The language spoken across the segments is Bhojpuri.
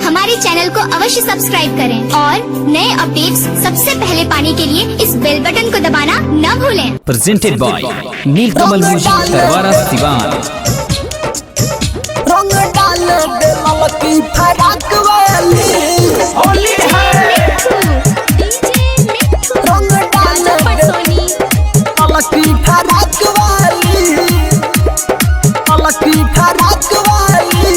हमारे चैनल को अवश्य सब्सक्राइब करें और नए अपडेट्स सबसे पहले पाने के लिए इस बेल बटन को दबाना न भूलें। Presented by Neelkamal music Karwara Siwan. रंग डाल दे ललकी फराक वाली होली है। रंग डाल दे ललकी फराक वाली, ललकी फराक वाली।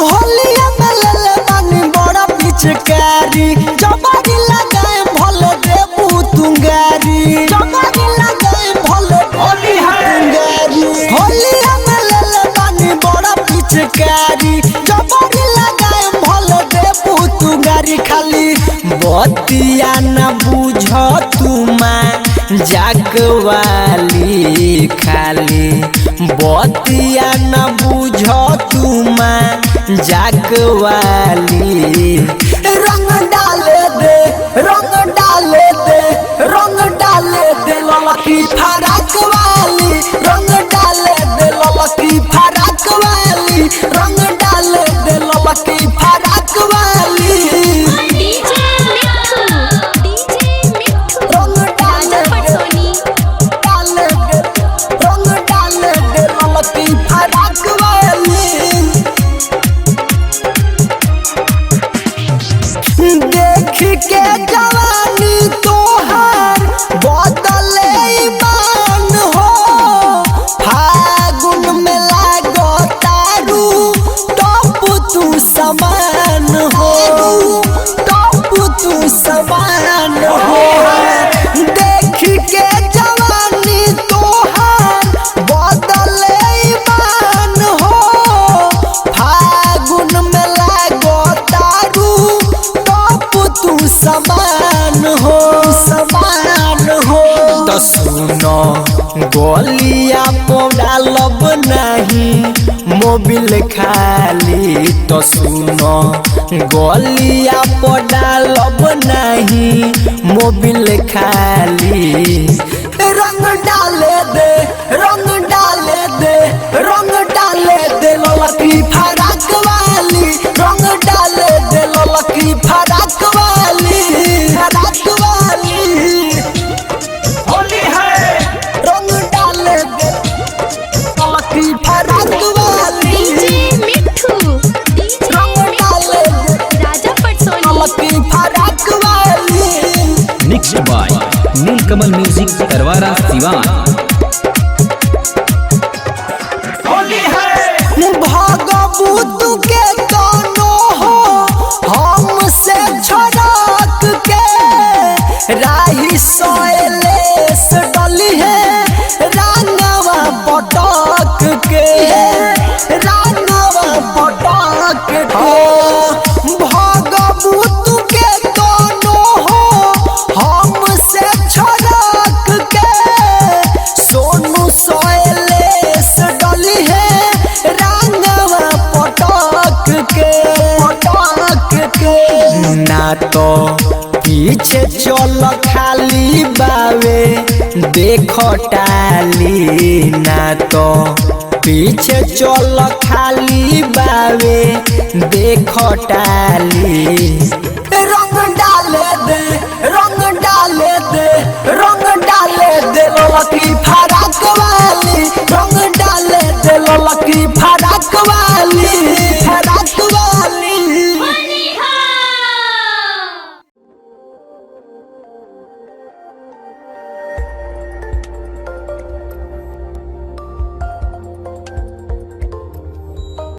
होलिया में ले बानी बड़ा पिचकारी, जबारी लगाए भले देबू तुंगारी, जबारी लगाए भले होली तुंगारी। होलिया में ले बानी बड़ा पिचकारी, जबारी लगाए भले देबू तुंगारी। खाली बतिया न बुझ तुमा जागवाली, खाली बतिया न बुझ तुमा जागवाली। रंग डाले दे, रंग डाले दे, रंग डाले दे ललकी फराक वाली, रंग डाले दे ललकी फराक वाली, रंग डाले दे ललकी फराक वाली। रंग डाले दे, डाले दे, रंग डाले दे ललकी फराक वाली। देख के जवानी तोहार बदले ईमान हो, फागुन में लागो तारू टॉप तू समान हो, टॉप तू समान हो। देख के जवानी तोहार बदले ईमान हो, फागुन में लागो तारू तू समान हो, समान हो। तो सुनो गोलिया पोड़ा लब नहीं मोबिल खाली, तो सुनो गोलिया पोड़ा लब नहीं मोबिल खाली। रंग डाले दे, रंग डाले दे, रंग डाले दे ललकी फराक वाली, रंग डाले दे ललकी फराक वाली, फराक वाली। होली है। रंग डाले दे ललकी फराक वाली, रंग डाले दे ललकी फराक वाली। Mixed by Neelkamal music Karwara Siwan. भगबू के कानो हो हमसे छड़क के, राही सोएलेस डली है रांगवा पटक के, रांगवा पटक के। भगबू के कानो हो हमसे छड़क के, सोनू सोएलेस डली है ना तो पीछे चल खाली बावे देखो टाली, ना तो पीछे चल खाली बावे देखो टाली। रंग डाले दे, रंग डाले दे, रंग डाले दे ललकी फराक वाली, रंग डाले दे ललकी फराक वाली।